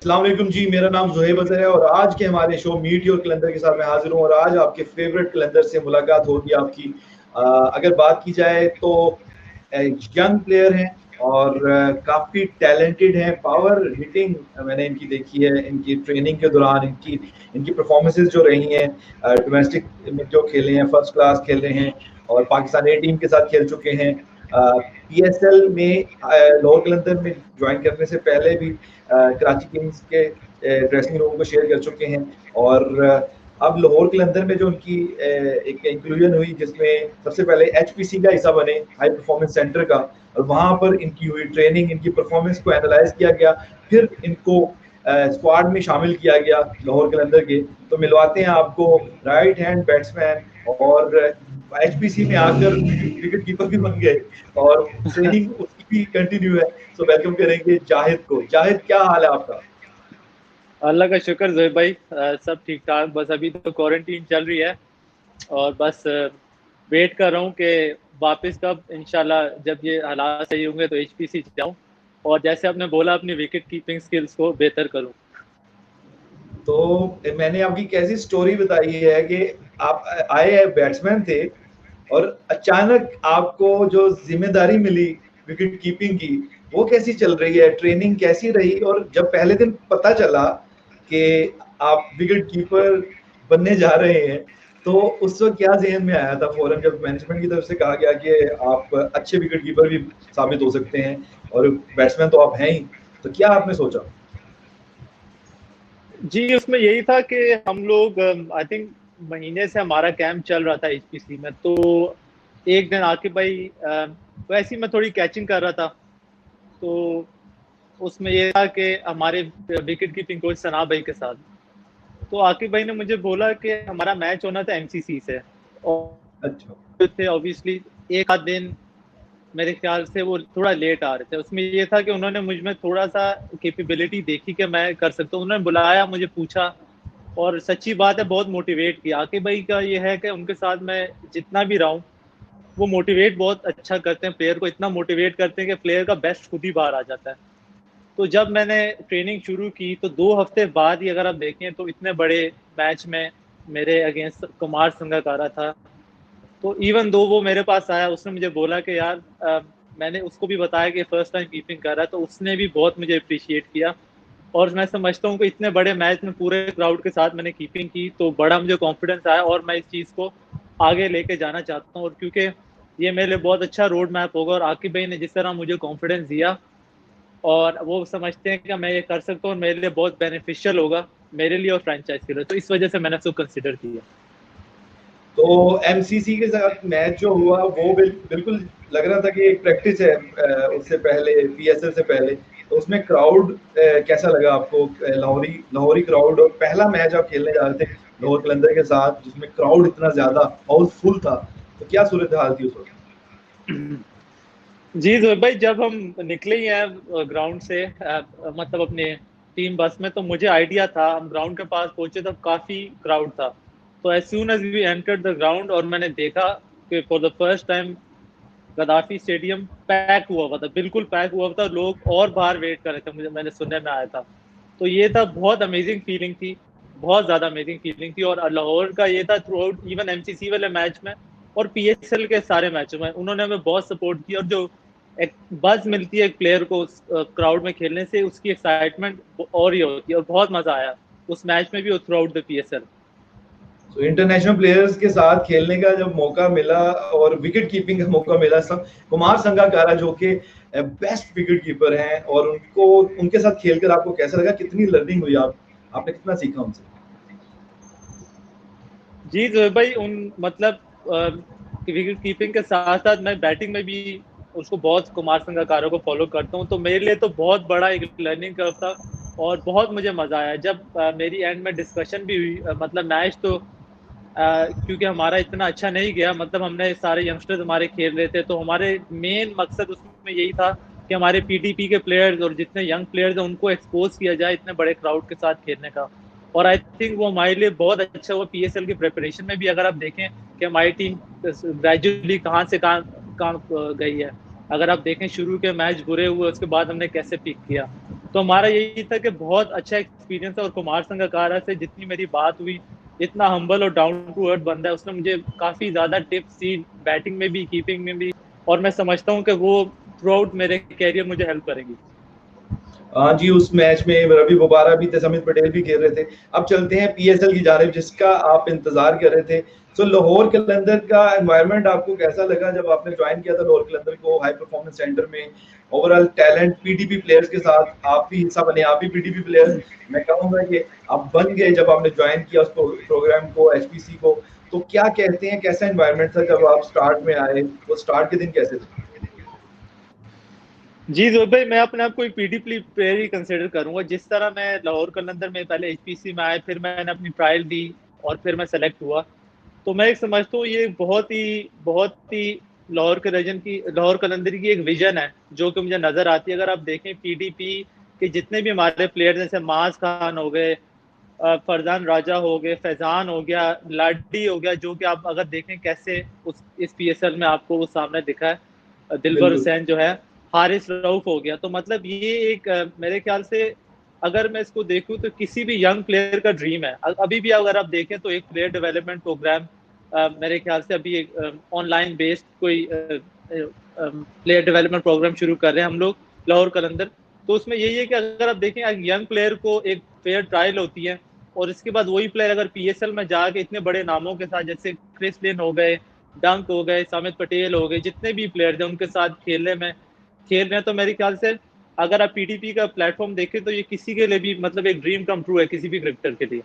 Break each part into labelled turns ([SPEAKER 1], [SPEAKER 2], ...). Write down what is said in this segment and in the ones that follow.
[SPEAKER 1] अस्सलाम वालेकुम जी, मेरा नाम ज़ुहैब अज़हर है और आज के हमारे शो मीट योर कैलेंडर के साथ मैं हाज़िर हूँ और आज आपके फ़ेवरेट कैलेंडर से मुलाकात होगी आपकी। अगर बात की जाए तो यंग प्लेयर हैं और काफ़ी टैलेंटेड हैं, पावर हिटिंग मैंने इनकी देखी है, इनकी ट्रेनिंग के दौरान इनकी इनकी परफ़ॉर्मेंसेज़ जो रही हैं डोमेस्टिक में जो खेले हैं, फर्स्ट क्लास खेल रहे हैं और पाकिस्तान ए टीम के साथ खेल चुके हैं। पीएसएल में लाहौर कलंदर में ज्वाइन करने से पहले भी कराची किंग्स के ड्रेसिंग रूम को शेयर कर चुके हैं और अब लाहौर कलंदर में जो उनकी एक इंक्लूजन हुई जिसमें सबसे पहले एचपीसी का हिस्सा बने, हाई परफॉर्मेंस सेंटर का, और वहां पर इनकी हुई ट्रेनिंग, इनकी परफॉर्मेंस को एनालाइज किया गया, फिर इनको स्क्वाड में शामिल किया गया लाहौर कलंदर के। तो मिलवाते हैं आपको राइट हैंड बैट्समैन और एचपीसी में आकर विकेट कीपर भी बन गए और ट्रेनिंग उसकी भी कंटिन्यू है। सो वेलकम करेंगे जाहिद को। जाहिद, क्या हाल है आपका?
[SPEAKER 2] अल्लाह का शुक्र ज़ोहैब भाई, सब ठीक ठाक। बस अभी तो क्वारंटीन चल रही है और बस वेट कर रहा हूँ कि वापस कब इंशाल्लाह जब ये हालात सही होंगे तो एचपीसी जाऊँ और जैसे आपने बोला अपनी विकेट कीपिंग स्किल्स को बेहतर करूँ।
[SPEAKER 1] तो मैंने आपकी कैसी स्टोरी बताई है कि आप आए बैट्समैन थे और अचानक आपको जो जिम्मेदारी मिली विकेट कीपिंग की, वो कैसी चल रही है? ट्रेनिंग कैसी रही? और जब पहले दिन पता चला कि आप विकेट कीपर बनने जा रहे हैं, तो उस वक्त क्या जहन में आया था फौरन जब मैनेजमेंट की तरफ से कहा गया कि आप अच्छे विकेट कीपर भी साबित हो सकते हैं और बैट्समैन तो आप हैं ही, तो क्या आपने सोचा?
[SPEAKER 2] जी, उसमें यही था कि हम लोग आई थिंक महीने से हमारा कैंप चल रहा था एचपीसी में। तो एक दिन आकिब भाई वैसे ही मैं थोड़ी कैचिंग कर रहा था, तो उसमें ये था कि हमारे विकेट कीपिंग कोच सना भाई के साथ, तो आकिब भाई ने मुझे बोला कि हमारा मैच होना था एमसीसी से
[SPEAKER 1] अच्छा।
[SPEAKER 2] और थे ऑब्वियसली एक आध दिन मेरे ख्याल से वो थोड़ा लेट आ रहे थे। उसमें ये था कि उन्होंने मुझ में थोड़ा सा कैपेबिलिटी देखी कि मैं कर सकता हूँ। उन्होंने बुलाया, मुझे पूछा और सच्ची बात है बहुत मोटिवेट किया। आकिब भाई का ये है कि उनके साथ मैं जितना भी रहा हूँ वो मोटिवेट बहुत अच्छा करते हैं, प्लेयर को इतना मोटिवेट करते हैं कि प्लेयर का बेस्ट खुद ही बाहर आ जाता है। तो जब मैंने ट्रेनिंग शुरू की तो 2 हफ्ते बाद ही अगर आप देखें तो इतने बड़े मैच में मेरे अगेंस्ट कुमार संगकारा था। तो इवन दो वो मेरे पास आया, उसने मुझे बोला कि यार मैंने उसको भी बताया कि फर्स्ट टाइम कीपिंग कर रहा है, तो उसने भी बहुत मुझे अप्रिशिएट किया। और मैं समझता हूँ कि इतने बड़े मैच में पूरे क्राउड के साथ मैंने कीपिंग की तो बड़ा मुझे कॉन्फिडेंस आया और मैं इस चीज़ को आगे लेके जाना चाहता हूँ। और क्योंकि ये मेरे लिए बहुत अच्छा रोड मैप होगा और आकिब भाई ने जिस तरह मुझे कॉन्फिडेंस दिया और वो समझते हैं कि मैं ये कर सकता हूँ और मेरे लिए बहुत बेनिफिशियल होगा, मेरे लिए और फ्रेंचाइज के लिए, तो इस वजह से मैंने उसको कंसिडर किया।
[SPEAKER 1] तो एमसीसी के साथ मैच जो हुआ वो बिल्कुल लग रहा था कि एक प्रैक्टिस है उससे पहले, पीएसएल से पहले। तो उसमें क्राउड कैसा लगा आपको? लाहौरी लाहौरी क्राउड, और पहला मैच आप खेलने जा रहे थे लाहौर कलंदर के साथ जिसमें क्राउड इतना ज्यादा हाउसफुल था, तो क्या सूरत हाल थी उस वक्त?
[SPEAKER 2] जी जोर भाई, जब हम निकले ही हैं ग्राउंड से मतलब अपने टीम बस में, तो मुझे आइडिया था। हम ग्राउंड के पास पहुंचे तब काफी क्राउड था। तो as soon as we entered the ground और मैंने देखा कि for the first time Gaddafi stadium pack हुआ हुआ था, बिल्कुल पैक हुआ हुआ था। लोग और बाहर वेट कर रहे थे, मुझे मैंने सुनने में आया था। तो ये था, बहुत अमेजिंग फीलिंग थी, बहुत ज्यादा अमेजिंग फीलिंग थी। और लाहौर का ये था थ्रू आउट इवन एमसीसी वाले मैच में और पीएसएल के सारे मैचों में उन्होंने हमें बहुत सपोर्ट किया। और जो एक बज मिलती है एक प्लेयर को क्राउड में खेलने से, उसकी एक्साइटमेंट और ही होती है और बहुत मजा आया उस मैच में भी और थ्रू आउट द पीएसएल।
[SPEAKER 1] तो इंटरनेशनल प्लेयर्स के साथ खेलने का जब मौका मिला और विकेट कीपिंग का मौका मिला, सब कुमार संगकारा जो कि बेस्ट विकेट कीपर हैं, और उनको उनके साथ खेलकर आपको कैसा लगा? कितनी लर्निंग हुई? आपने कितना सीखा उनसे?
[SPEAKER 2] जी जो भाई, उन मतलब विकेट कीपिंग के साथ साथ मैं बैटिंग में भी उसको बहुत, कुमार संगकारा को फॉलो करता हूँ। तो मेरे लिए तो बहुत बड़ा एक लर्निंग कर्व था और बहुत मुझे मजा आया जब मेरी एंड में डिस्कशन भी हुई। मतलब मैच तो क्योंकि हमारा इतना अच्छा नहीं गया, मतलब हमने सारे यंगस्टर्स हमारे खेल रहे थे, तो हमारे मेन मकसद उसमें यही था कि हमारे पीटीपी के प्लेयर्स और जितने यंग प्लेयर्स हैं उनको एक्सपोज किया जाए इतने बड़े क्राउड के साथ खेलने का। और आई थिंक वो हमारे लिए बहुत अच्छा हुआ। पीएसएल की प्रिपरेशन में भी अगर आप देखें कि हमारी टीम ग्रेजुअली कहाँ से कहाँ गई है, अगर आप देखें शुरू के मैच बुरे हुए उसके बाद हमने कैसे पिक किया, तो हमारा यही था कि बहुत अच्छा एक्सपीरियंस है, और कुमार संगकारा से जितनी मेरी बात हुई, इतना हम्बल और डाउन टू अर्थ बंदा है, उसने मुझे काफ़ी ज़्यादा टिप्स दी, बैटिंग में भी, कीपिंग में भी, और मैं समझता हूँ कि वो थ्रू आउट मेरे कैरियर मुझे हेल्प करेंगी।
[SPEAKER 1] हाँ जी, उस मैच में रवि बोबारा भी थे, समित पटेल भी खेल रहे थे। अब चलते हैं पीएसएल की जानिब, जिसका आप इंतजार कर रहे थे। तो लाहौर कलंदर का एनवायरनमेंट आपको कैसा लगा जब आपने ज्वाइन किया था लाहौर कलंदर को हाई परफॉर्मेंस सेंटर में? ओवरऑल टैलेंट पीडीपी प्लेयर्स के साथ आप भी हिस्सा बने, आप भी पीडीपी प्लेयर मैं कहूंगा कि आप बन गए जब आपने ज्वाइन किया उस प्रोग्राम को, एचपीसी को। तो क्या कहते हैं, कैसा एनवायरनमेंट था जब आप स्टार्ट में आए? वो स्टार्ट के दिन कैसे थे?
[SPEAKER 2] जी जोर भाई, मैं अपने आप को एक पीडीपी प्लेयर ही कंसिडर करूंगा। जिस तरह मैं लाहौर कलंदर में पहले एचपीसी में आए, फिर मैंने अपनी ट्रायल दी और फिर मैं सेलेक्ट हुआ, तो मैं एक समझता हूँ ये बहुत ही लाहौर के रीजन की, लाहौर कलंदर की एक विजन है जो कि मुझे नजर आती है। अगर आप देखें पीडीपी के जितने भी हमारे प्लेयर, जैसे माज खान हो गए, फरजान राजा हो गए, फैजान हो गया, लाडी हो गया, जो कि आप अगर देखें कैसे इस पीएसएल में आपको वो सामने दिखा है, दिलबर
[SPEAKER 1] बिल्कुल।
[SPEAKER 2] हुसैन जो है, हारिस रऊफ हो गया। तो मतलब ये एक मेरे ख्याल से अगर मैं इसको देखूं तो किसी भी यंग प्लेयर का ड्रीम है। अभी भी अगर आप देखें तो एक प्लेयर डेवलपमेंट प्रोग्राम मेरे ख्याल से अभी एक ऑनलाइन बेस्ड कोई प्लेयर डेवलपमेंट प्रोग्राम शुरू कर रहे हैं हम लोग लाहौर कलंदर। तो उसमें यही है कि अगर आप देखें यंग प्लेयर को एक फेयर ट्रायल होती है, और इसके बाद वही प्लेयर अगर पीएसएल में जाके इतने बड़े नामों के साथ, जैसे क्रिस लिन हो गए, डंक हो गए, सामित पटेल हो गए, जितने भी प्लेयर थे उनके साथ खेल रहे हैं, तो मेरे ख्याल से अगर आप पीडीपी का प्लेटफॉर्म देखें तो ये किसी के लिए भी मतलब एक ड्रीम कम ट्रू है, किसी भी क्रिकेटर के लिए।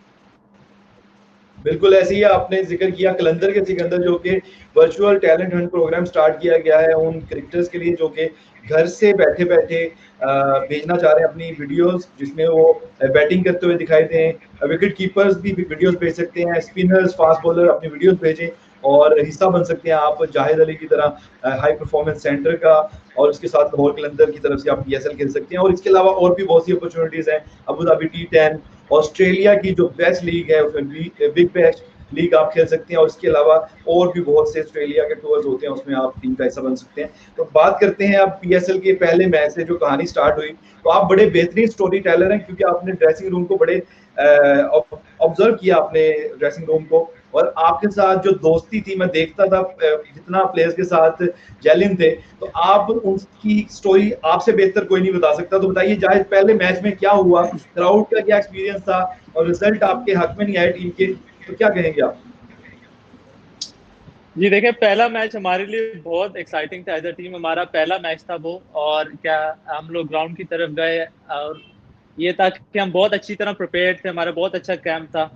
[SPEAKER 1] बिल्कुल ऐसे ही आपने जिक्र किया कलंदर के सिकंदर, जो कि virtual talent hunt program start किया गया है उन क्रिकेटर्स के लिए जो कि घर से बैठे बैठे भेजना चाह रहे हैं अपनी वीडियोस, जिसमें वो बैटिंग करते हुए दिखाई दें। विकेट कीपर्स भी वीडियोस भेज सकते हैं, स्पिनर्स, फास्ट बॉलर अपनी वीडियोस भेजें और हिस्सा बन सकते हैं आप जाहिद अली की तरह हाई परफॉर्मेंस सेंटर का। और उसके साथ लाहौर कलंदर की तरफ से आप पीएसएल खेल सकते हैं, और इसके अलावा और भी बहुत सी अपॉर्चुनिटीज हैं। अबू धाबी T10, ऑस्ट्रेलिया की जो बेस्ट लीग है उसमें बिग बैश लीग आप खेल सकते हैं, और इसके अलावा और भी बहुत से ऑस्ट्रेलिया के टूर्स होते हैं, उसमें आप टीम का हिस्सा बन सकते हैं। तो बात करते हैं अब पीएसएल के पहले मैच से जो कहानी स्टार्ट हुई। तो आप बड़े बेहतरीन स्टोरी टेलर हैं, क्योंकि आपने ड्रेसिंग रूम को बड़े ऑब्जर्व किया, आपने ड्रेसिंग रूम को, और आपके साथ जो दोस्ती थी मैं देखता था जितना प्लेयर्स के साथ जेलिन थे, तो आप उनकी स्टोरी आपसे बेहतर कोई नहीं बता सकता। तो बताइए जाहिद, पहले मैच में क्या हुआ, क्राउड का क्या एक्सपीरियंस था, और रिजल्ट आपके हक में नहीं आए टीम के, तो क्या कहेंगे आप?
[SPEAKER 2] जी देखिए, पहला मैच हमारे लिए बहुत एक्साइटिंग था एज अ टीम। हमारा पहला मैच था वो, और क्या हम लोग ग्राउंड की तरफ गए, और ये था कि हम बहुत अच्छी तरह प्रिपेयर्ड थे, हमारा बहुत अच्छा कैंप था,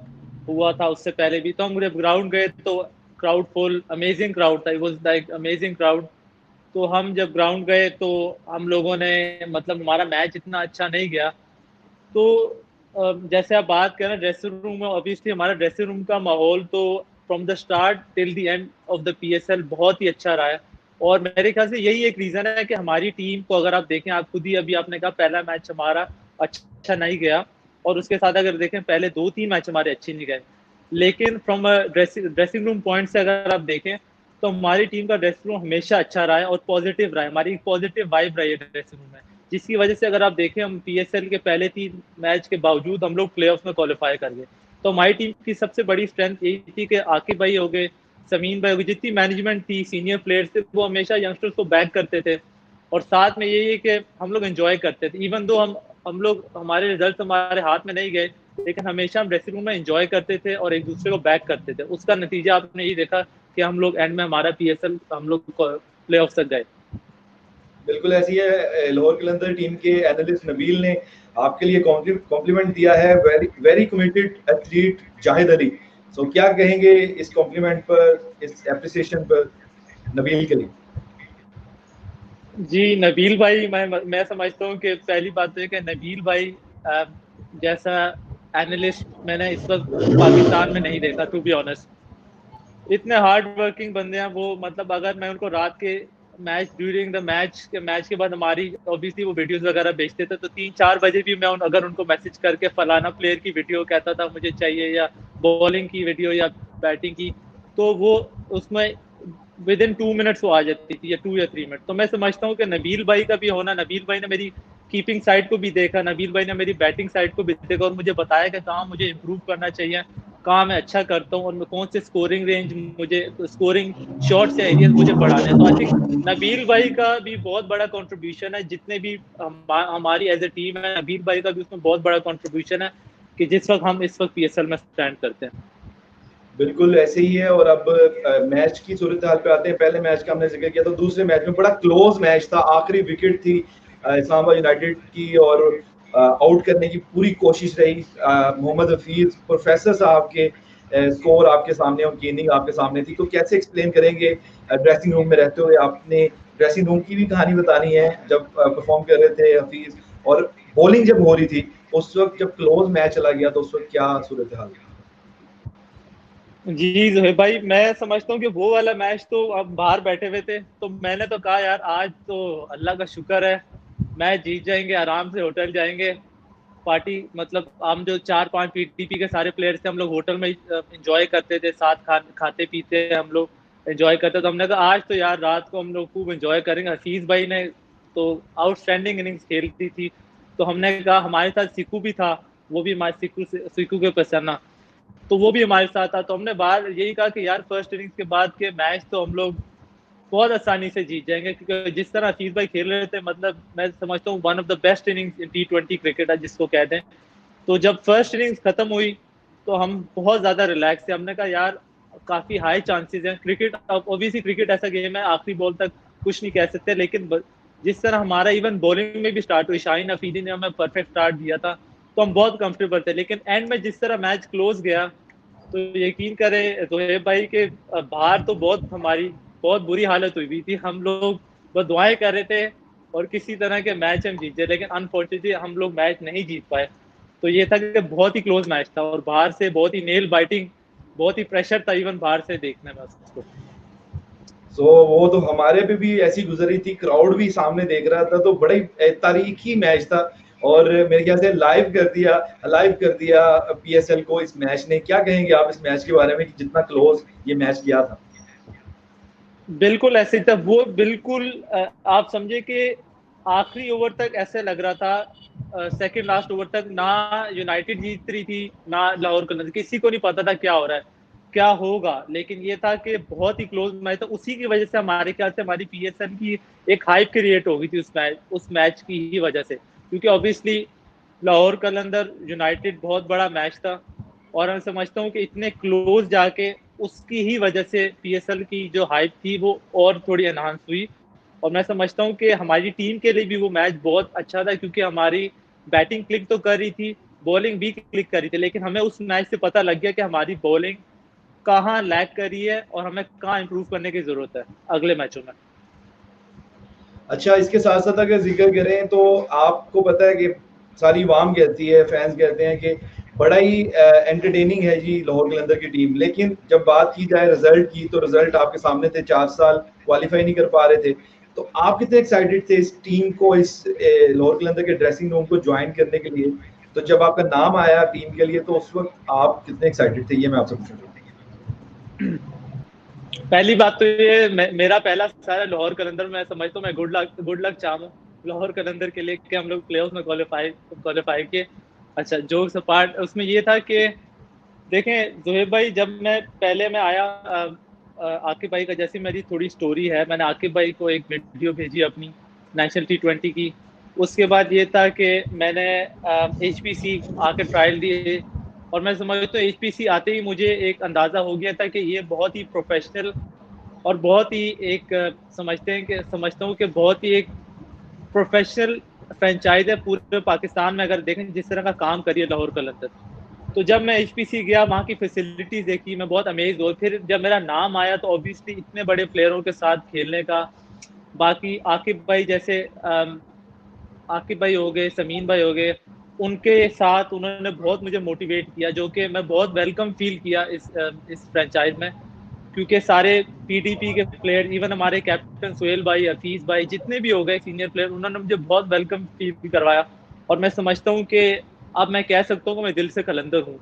[SPEAKER 2] हुआ था उससे पहले भी। तो हम जब ग्राउंड गए तो क्राउड फुल, अमेजिंग क्राउड था, it was like amazing crowd. तो हम जब ग्राउंड गए तो हम लोगों ने, मतलब हमारा मैच इतना अच्छा नहीं गया। तो जैसे आप बात करें ड्रेसिंग रूम में, ऑब्वियसली हमारा ड्रेसिंग रूम का माहौल तो from the start till the end of the PSL बहुत ही अच्छा रहा है। और मेरे ख्याल से यही एक रीजन है कि हमारी टीम को, अगर आप देखें, आप खुद ही अभी आपने कहा पहला मैच हमारा अच्छा नहीं गया, और उसके साथ अगर देखें पहले 2-3 मैच हमारे अच्छे नहीं गए, लेकिन फ्रॉम ड्रेसिंग रूम पॉइंट से अगर आप देखें तो हमारी टीम का ड्रेसिंग रूम हमेशा अच्छा रहा है और पॉजिटिव रहा है, हमारी पॉजिटिव वाइब रही है ड्रेसिंग रूम में, जिसकी वजह से अगर आप देखें हम पीएसएल के पहले 3 मैच के बावजूद हम लोग प्लेऑफ्स में क्वालिफाई कर गए। तो हमारी टीम की सबसे बड़ी स्ट्रेंथ यही थी कि आकिब भाई हो गए, समीन भाई हो गए, जितनी मैनेजमेंट थी, सीनियर प्लेयर्स थे, वो हमेशा यंगस्टर्स को बैक करते थे। और साथ में यही है कि हम लोग एंजॉय करते थे, इवन दो हम लोग, हमारे रिजल्ट हमारे हाथ में नहीं गए, लेकिन हमेशा हम ड्रेसिंग रूम में एंजॉय करते थे और एक दूसरे को बैक करते थे। उसका नतीजा आपने यही देखा कि हम लोग एंड में हमारा पीएसएल हम लोग प्ले ऑफ तक गए।
[SPEAKER 1] बिल्कुल ऐसी है। लाहौर कलंदर टीम के एनालिस्ट नबील ने आपके लिए कॉम्प्लीमेंट दिया है, very very committed athlete Zahid Ali. So क्या कहेंगे इस कॉम्प्लीमेंट पर, इस एप्रिसिएशन पर नबील के लिए?
[SPEAKER 2] जी नबील भाई, मैं समझता हूँ कि पहली बात तो है कि नबील भाई जैसा एनालिस्ट मैंने इस वक्त पाकिस्तान में नहीं देखा, टू बी ऑनेस्ट। इतने हार्ड वर्किंग बंदे हैं वो, मतलब अगर मैं उनको रात के मैच, ड्यूरिंग द मैच के बाद हमारी ऑब्वियसली वो वीडियोस वगैरह भेजते थे, तो 3-4 बजे भी मैं अगर उनको मैसेज करके फलाना प्लेयर की वीडियो कहता था मुझे चाहिए, या बॉलिंग की वीडियो या बैटिंग की, तो वो उसमें विद इन 2 मिनट्स वो आ जाती थी, या 2 या 3 मिनट। तो मैं समझता हूँ कि नबील भाई का भी होना, नबील भाई ने मेरी कीपिंग साइड को भी देखा, नबील भाई ने मेरी बैटिंग साइड को भी देखा और मुझे बताया कि कहाँ मुझे इम्प्रूव करना चाहिए, कहाँ मैं अच्छा करता हूँ और मैं कौन से स्कोरिंग रेंज मुझे स्कोरिंग शॉट्स या एरियाज मुझे बढ़ाने हैं। तो आई थिंक नबील भाई का भी बहुत बड़ा कंट्रीब्यूशन है, जितने भी हमारी एज ए टीम है, नबील भाई का भी उसमें बहुत बड़ा कंट्रीब्यूशन है कि जिस वक्त हम इस वक्त पीएसएल में स्टैंड करते हैं।
[SPEAKER 1] बिल्कुल ऐसे ही है। और अब मैच की सूरत हाल पे आते हैं। पहले मैच का हमने जिक्र किया, तो दूसरे मैच में बड़ा क्लोज मैच था, आखिरी विकेट थी इस्लामाबाद यूनाइटेड की और आउट करने की पूरी कोशिश रही। मोहम्मद हफीज प्रोफेसर साहब के स्कोर आपके सामने और गेंदिंग आपके सामने थी, तो कैसे एक्सप्लेन करेंगे ड्रेसिंग रूम में रहते हुए? आपने ड्रेसिंग रूम की भी कहानी बतानी है जब परफॉर्म कर रहे थे हफीज, और बॉलिंग जब हो रही थी उस वक्त, जब क्लोज मैच चला गया तो उस वक्त क्या सूरत हाल?
[SPEAKER 2] जी जोहेब भाई, मैं समझता हूँ कि वो वाला मैच तो अब बाहर बैठे हुए थे, तो मैंने तो कहा यार आज तो अल्लाह का शुक्र है, मैच जीत जाएंगे, आराम से होटल जाएंगे, पार्टी, मतलब हम जो 4-5 पीटीपी के सारे प्लेयर्स थे, हम लोग होटल में एंजॉय करते थे, साथ खाते पीते हम लोग एंजॉय करते। तो हमने कहा आज तो यार रात को हम लोग खूब एंजॉय करेंगे। हफीज भाई ने तो आउटस्टैंडिंग इनिंग्स खेलती थी, तो हमने कहा हमारे साथ सिक्कू भी था, वो भी हमारे सिक्कू के पसंद, तो वो भी हमारे साथ था। तो हमने बाहर यही कहा कि यार फर्स्ट इनिंग्स के बाद के मैच तो हम लोग बहुत आसानी से जीत जाएंगे, क्योंकि जिस तरह हफीज भाई खेल रहे थे, मतलब मैं समझता हूँ one of the best innings in T20 cricket है जिसको कहते हैं। तो जब फर्स्ट इनिंग्स खत्म हुई तो हम बहुत ज्यादा रिलैक्स थे। हमने कहा यार काफी हाई चांसेस हैं, क्रिकेट ऑब्वियसली क्रिकेट ऐसा गेम है आखिरी बॉल तक कुछ नहीं कह सकते, लेकिन जिस तरह हमारा इवन बॉलिंग में भी स्टार्ट हुई, शाहीन अफरीदी ने हमें परफेक्ट स्टार्ट दिया था, तो हम बहुत कंफर्टेबल थे। लेकिन एंड में जिस तरह मैच क्लोज गया, तो यकीन करें जोहेब भाई के बाहर तो हमारी बहुत बुरी हालत हुई थी। हम लोग बस दुआएं कर रहे थे और किसी तरह के मैच हम जीते, लेकिन अनफॉर्चुनेटली हम लोग मैच नहीं जीत पाए। तो ये था कि बहुत ही क्लोज मैच था और बाहर से बहुत ही नेल बाइटिंग, बहुत ही प्रेशर था इवन बाहर से देखने में उसको।
[SPEAKER 1] वो तो हमारे पे भी ऐसी गुजरी थी, क्राउड भी सामने देख रहा था, तो बड़ा ही तारीखी मैच था। और मेरे ख्याल से लाइव कर दिया पीएसएल को इस मैच ने। क्या कहेंगे आप इस मैच के बारे में कि जितना क्लोज ये मैच गया था?
[SPEAKER 2] बिल्कुल ऐसे था वो, बिल्कुल आप समझे कि आखिरी ओवर तक ऐसे लग रहा था, सेकंड लास्ट ओवर तक ना यूनाइटेड जीत रही थी ना लाहौर कलंदर, किसी को नहीं पता था क्या हो रहा है, क्या होगा। लेकिन ये था कि बहुत ही क्लोज मैच था, उसी की वजह से हमारे ख्याल से हमारी पीएसएल की एक हाइप क्रिएट हो गई थी उस मैच की ही वजह से, क्योंकि ऑब्वियसली लाहौर कलंदर यूनाइटेड बहुत बड़ा मैच था और मैं समझता हूँ कि इतने क्लोज जाके उसकी ही वजह से पीएसएल की जो हाइप थी वो और थोड़ी एनहांस हुई। और मैं समझता हूँ कि हमारी टीम के लिए भी वो मैच बहुत अच्छा था, क्योंकि हमारी बैटिंग क्लिक तो कर रही थी, बॉलिंग भी क्लिक कर रही थी, लेकिन हमें उस मैच से पता लग गया कि हमारी बॉलिंग कहाँ लैग कर रही है और हमें कहाँ इंप्रूव करने की जरूरत है अगले मैचों में।
[SPEAKER 1] अच्छा, इसके साथ साथ अगर जिक्र करें तो आपको पता है कि सारी वाम कहती है, फैंस कहते हैं कि बड़ा ही एंटरटेनिंग है जी लाहौर कलंदर की टीम। लेकिन जब बात की जाए रिजल्ट की, तो रिजल्ट आपके सामने थे, 4 साल क्वालिफाई नहीं कर पा रहे थे। तो आप कितने एक्साइटेड थे इस टीम को, इस लाहौर कलंदर के ड्रेसिंग रूम को ज्वाइन करने के लिए? तो जब आपका नाम आया टीम के लिए, तो उस वक्त आप कितने एक्साइटेड थे, ये मैं आपसे पूछूंगा।
[SPEAKER 2] पहली बात तो ये मेरा पहला सारा लाहौर कलंदर, मैं समझता हूँ मैं गुड लक चाहूँ लाहौर कलंदर के लिए कि हम लोग प्लेऑफ में क्वालिफाई किए। अच्छा, जोक्स अपार्ट, उसमें ये था कि देखें जोहेब भाई, जब मैं आया आकिब भाई का जैसी मेरी थोड़ी स्टोरी है, मैंने आकिब भाई को एक वीडियो भेजी अपनी नेशनल T20 की। उसके बाद ये था कि मैंने HPC आके ट्रायल दिए और मैं समझता हूँ HPC आते ही मुझे एक अंदाजा हो गया था कि ये बहुत ही प्रोफेशनल और बहुत ही एक समझता हूँ कि बहुत ही एक प्रोफेशनल फ्रेंचाइज है पूरे पाकिस्तान में। अगर देखें जिस तरह का काम करिए लाहौर कलंदर, तो जब मैं HPC गया, वहाँ की फैसिलिटीज देखी, मैं बहुत अमेज हुआ। फिर जब मेरा नाम आया तो ऑब्वियसली इतने बड़े प्लेयरों के साथ खेलने का, बाकी आकिब भाई जैसे आकिब भाई हो गए, समीन भाई हो गए, उनके साथ उन्होंने बहुत मुझे मोटिवेट किया, जो कि मैं बहुत वेलकम फील किया इस फ्रेंचाइज में, क्योंकि सारे पीडीपी के प्लेयर, इवन हमारे कैप्टन सुहेल भाई, हफीज भाई, जितने भी हो गए सीनियर प्लेयर, उन्होंने मुझे बहुत वेलकम फील करवाया। और मैं समझता हूँ कि अब मैं कह सकता हूँ कि मैं दिल से कलंदर हूँ।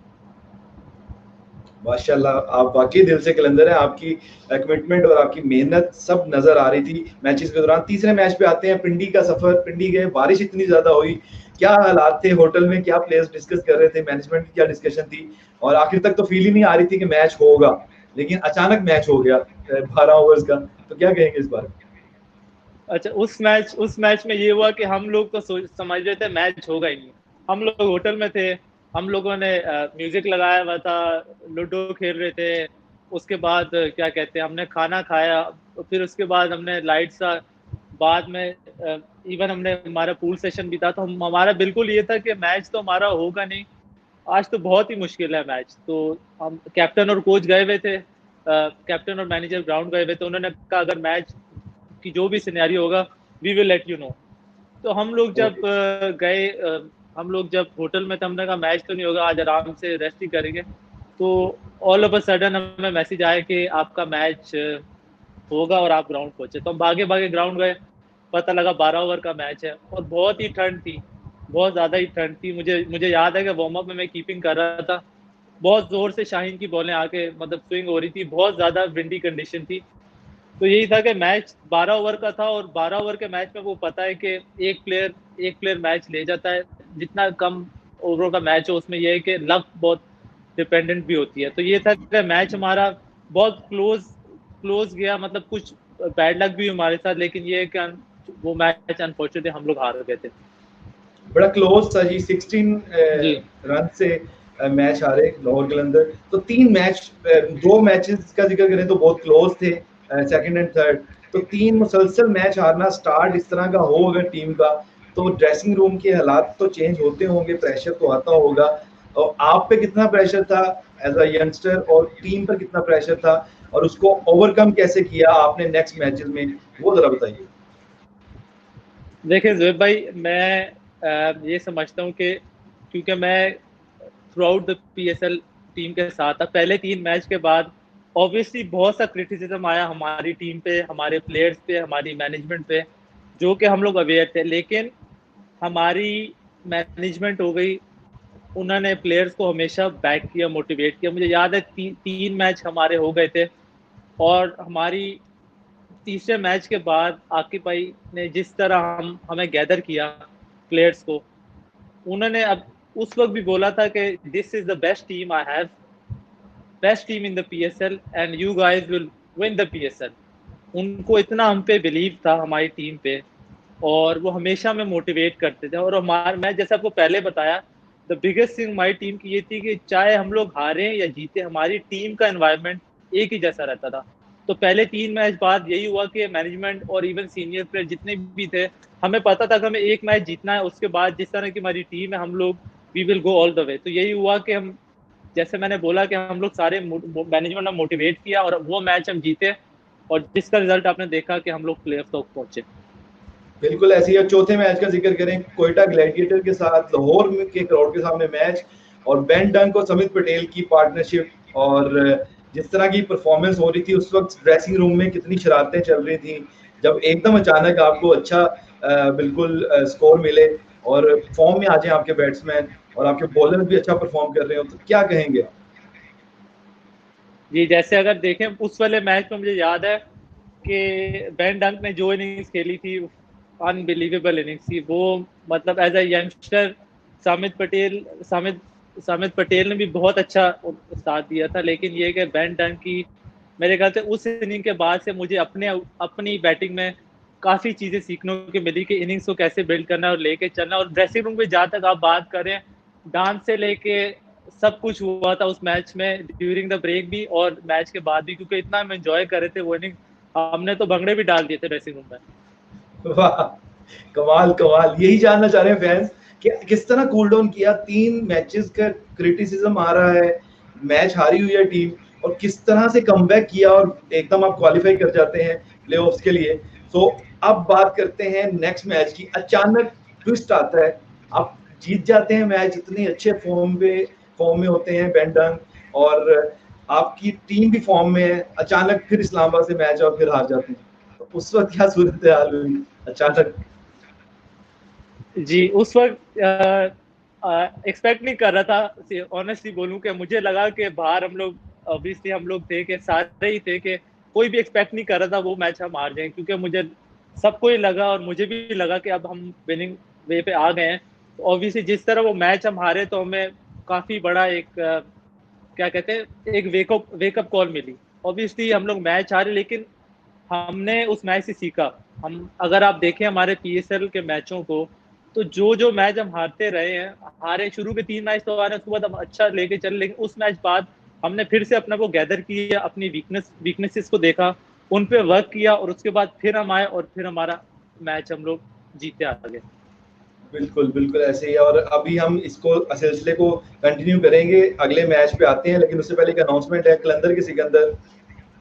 [SPEAKER 1] माशाल्लाह, आप वाकई दिल से कलंदर हैं। आपकी कमिटमेंट और आपकी मेहनत सब नजर आ रही थी मैचेस के दौरान। तीसरे मैच पे आते हैं, पिंडी का सफर। पिंडी गए, बारिश इतनी ज्यादा हुई, क्या हालात थे होटल में, क्या प्लेयर्स डिस्कस कर रहे थे, मैनेजमेंट की क्या डिस्कशन थी? और आखिर तक तो फील ही नहीं आ रही थी कि मैच होगा, लेकिन अचानक मैच हो गया 12 ओवर्स का। तो क्या कहेंगे इस बारे में?
[SPEAKER 2] अच्छा, उस मैच में ये हुआ कि हम लोग तो समझ रहे थे मैच होगा ही नहीं। हम लोग होटल में थे, हम लोगों ने म्यूजिक लगाया हुआ था, लूडो खेल रहे थे। उसके बाद क्या कहते हैं, हमने खाना खाया, फिर उसके बाद हमने लाइट सा, बाद में इवन हमने, हमारा पूल सेशन भी था, तो हमारा बिल्कुल ये था कि मैच तो हमारा होगा नहीं, आज तो बहुत ही मुश्किल है मैच। तो हम कैप्टन और कोच गए हुए थे, कैप्टन और मैनेजर ग्राउंड गए हुए थे। उन्होंने कहा अगर मैच कि जो भी सिनेरियो होगा we will let you know. तो हम लोग जब गए, हम लोग जब होटल में थे, हमने कहा मैच तो नहीं होगा, आज आराम से रेस्ट ही करेंगे। तो ऑल ऑफ अ सडन हमें मैसेज आया कि आपका मैच होगा और आप ग्राउंड पहुंचे। तो हम भागे भागे ग्राउंड गए, पता लगा 12 ओवर का मैच है और बहुत ही ठंड थी, बहुत ज़्यादा ही ठंड थी। मुझे मुझे याद है कि वार्म अप में मैं कीपिंग कर रहा था, बहुत ज़ोर से शाहीन की बॉलें आके मतलब स्विंग हो रही थी, बहुत ज़्यादा विंडी कंडीशन थी। तो यही था कि मैच 12 ओवर का था और 12 ओवर के मैच में वो पता है कि एक प्लेयर मैच ले जाता है। जितना कम ओवरों का मैच हो उसमें ये है कि लक बहुत डिपेंडेंट भी होती है। तो ये था कि मैच हमारा बहुत क्लोज गया, मतलब कुछ बैड लक भी हमारे साथ, लेकिन ये है कि वो मैच अनफॉर्चुनेटली हम लोग हार गए थे।
[SPEAKER 1] बड़ा क्लोज था जी, 16
[SPEAKER 2] जी
[SPEAKER 1] रन से मैच हारे लाहौर कलंदर। तो 3 मैच, 2 मैचेस का जिक्र करें तो बहुत क्लोज थे, सेकंड एंड थर्ड। तो 3 मुसलसल मैच हारना स्टार्ट इस तरह का हो अगर टीम का, तो ड्रेसिंग रूम के हालात तो चेंज होते होंगे, प्रेशर तो आता होगा। और आप पे कितना प्रेशर था एज अ यंगस्टर, और टीम पर कितना प्रेशर था, और उसको ओवरकम कैसे किया आपने नेक्स्ट मैचेस में, वो जरा बताइए।
[SPEAKER 2] देखिए जोएब भाई, मैं ये समझता हूँ कि क्योंकि मैं through out the PSL team के साथ था, पहले 3 मैच के बाद ऑब्वियसली बहुत सा क्रिटिसिज्म आया हमारी टीम पे, हमारे प्लेयर्स पे, हमारी मैनेजमेंट पे, जो कि हम लोग अवेयर थे। लेकिन हमारी मैनेजमेंट हो गई, उन्होंने प्लेयर्स को हमेशा बैक किया, मोटिवेट किया। मुझे याद है 3 मैच हमारे हो गए थे और हमारी तीसरे मैच के बाद आकिब भाई ने जिस तरह हमें गैदर किया प्लेयर्स को, उन्होंने अब उस वक्त भी बोला था कि this is the best team I have, best team in the PSL and you guys will win the PSL. उनको इतना हम पे बिलीव था, हमारी टीम पे, और वो हमेशा हमें मोटिवेट करते थे। और हमारे, मैं जैसे आपको पहले बताया, द बिगेस्ट थिंग हमारी टीम की ये थी कि चाहे हम लोग हारे या जीते, हमारी टीम का एनवायरनमेंट एक ही जैसा रहता था। तो पहले 3 मैच बाद यही हुआ कि मैनेजमेंट और इवन सीनियर प्लेयर जितने भी थे, हमें पता था कि हमें एक मैच जीतना है, उसके बाद जिस तरह की हमारी टीम है हम लोग we will go all the way. तो यही हुआ कि हम, जैसे मैंने बोला कि हम लोग सारे मैनेजमेंट ने मोटिवेट किया और वो मैच हम जीते, और जिसका रिजल्ट आपने देखा कि हम लोग प्लेऑफ तक पहुंचे।
[SPEAKER 1] बिल्कुल ऐसे ही। चौथे मैच का जिक्र करें, कोयटा ग्लैडिएटर के साथ लाहौर के क्राउड के सामने मैच, और बेन डंक और समित पटेल की पार्टनरशिप, और जिस तरह की परफॉर्मेंस हो रही थी उस वक्त ड्रेसिंग रूम में, कितनी शरारतें चल रही थी जब एकदम अचानक आपको अच्छा बिल्कुल स्कोर मिले और फॉर्म में आ जाए आपके बैट्समैन, और आपके बॉलर भी अच्छा परफॉर्म कर रहे हो, तो क्या कहेंगे आप?
[SPEAKER 2] जी, जैसे अगर देखें उस वाले मैच में मुझे याद है कि बेन डंक ने जो इनिंग्स खेली थी, अनबिलीवेबल इनिंग्स थी वो। मतलब एज अ यंगस्टर सामित पटेल ने भी बहुत अच्छा साथ दिया था, लेकिन ये कि बेन डंक की, मेरे ख्याल से उस इनिंग के बाद से मुझे अपनी बैटिंग में काफ़ी चीज़ें सीखने को मिली कि इनिंग्स को कैसे बिल्ड करना और लेके चलना। और ड्रेसिंग रूम में जहाँ तक आप बात करें, डांस से लेके सब कुछ हुआ था उस मैच में, ड्यूरिंग द ब्रेक भी और मैच के बाद भी, क्योंकि इतना हम एंजॉय कर रहे थे वो इनिंग, हमने तो भंगड़े भी डाल दिए थे ड्रेसिंग रूम में।
[SPEAKER 1] वाह, कमाल कमाल। यही जानना चाह रहे हैं फैंस कि किस तरह कूल डाउन किया। 3 मैचेस का क्रिटिसिज्म आ रहा है, मैच हारी हुई है टीम, और किस तरह से कमबैक किया और एकदम आप क्वालिफाई कर जाते हैं प्लेऑफ्स के लिए। तो अब बात करते हैं नेक्स्ट मैच की। अचानक ट्विस्ट आता है, आप जीत जाते हैं मैच, इतने अच्छे फॉर्म में होते हैं बेंडन, और आपकी टीम भी फॉर्म में है, अचानक फिर इस्लामाबाद से मैच और फिर हार जाते हैं। तो उस वक्त क्या सूरत हाल हुई अचानक?
[SPEAKER 2] जी, उस वक्त एक्सपेक्ट नहीं कर रहा था, ऑनेस्टली बोलूं कि मुझे लगा कि बाहर हम लोग ऑब्वियसली हम लोग थे कि सारे ही थे कि कोई भी एक्सपेक्ट नहीं कर रहा था वो मैच हम हार जाएं, क्योंकि मुझे सबको ही लगा और मुझे भी लगा कि अब हम विनिंग वे पे आ गए हैं। तो ऑब्वियसली जिस तरह वो मैच हम हारे तो हमें काफ़ी बड़ा एक क्या कहते हैं एक वेकअप कॉल मिली। ऑब्वियसली हम लोग मैच हारे, लेकिन हमने उस मैच से सीखा। हम अगर आप देखें हमारे पीएसएल के मैचों को, तो जो मैच हम हारते रहे हैं, हारे शुरू के 3 मैच तो हारे, उसके बाद हम अच्छा लेके चले, लेकिन उस मैच बाद हमने फिर से अपने को गैदर किया, अपनी वीकनेसेस को देखा, उन पे वर्क किया और उसके बाद फिर हम आए और फिर हमारा मैच हम लोग जीते आगे।
[SPEAKER 1] बिल्कुल बिल्कुल ऐसे ही। और अभी हम इसको सिलसिले को कंटिन्यू करेंगे, अगले मैच पे आते हैं, लेकिन उससे पहले एक अनाउंसमेंट है। कलंदर के सिकंदर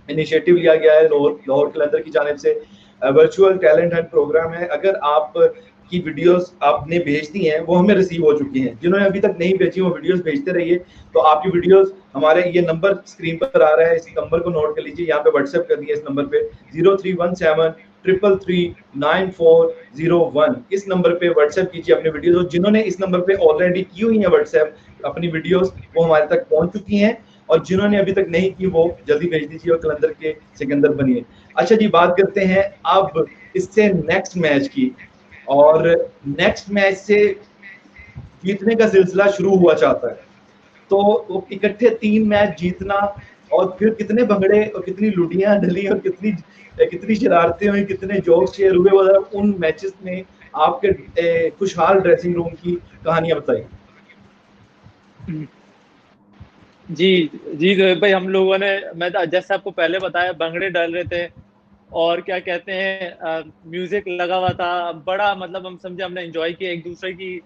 [SPEAKER 1] इनिशिएटिव लिया गया है लाहौर कलंदर की जानिब से, वर्चुअल टैलेंट हंट प्रोग्राम है। अगर आप की वीडियोस आपने भेज दी हैं वो हमें रिसीव हो चुकी हैं, जिन्होंने अभी तक नहीं भेजी वो वीडियोस भेजते रहिए। तो आपकी वीडियोस हमारे ये नंबर स्क्रीन पर आ रहा है, इस नंबर को नोट कर लीजिए, यहाँ पे व्हाट्सएप कर दिए इस नंबर पे 0317339401। इस नंबर पे व्हाट्सएप कीजिए अपनी वीडियोस। जिन्होंने इस नंबर पे ऑलरेडी की हुई है व्हाट्सएप अपनी वीडियोस, वो हमारे तक पहुंच चुकी हैं, और जिन्होंने अभी तक नहीं की वो जल्दी भेज दीजिए और कलंदर के सिकंदर बनिए। अच्छा जी, बात करते हैं अब इससे नेक्स्ट मैच की। और नेक्स्ट मैच से जीतने का सिलसिला शुरू हुआ चाहता है, तो वो इकट्ठे 3 मैच जीतना, और फिर कितने भंगड़े और कितनी लुटियां डली और कितनी कितनी शरारतें हुई, कितने जोक्स शेयर हुए, मतलब उन मैचेस में आपके खुशहाल ड्रेसिंग रूम की कहानियां बताइए।
[SPEAKER 2] जी जी जोहेब भाई, हम लोगों ने, मैं जैसे आपको पहले बताया, भंगड़े डाल रहे थे और क्या कहते हैं म्यूजिक लगा हुआ था, बड़ा मतलब हम समझे हमने एंजॉय किया, एक दूसरे की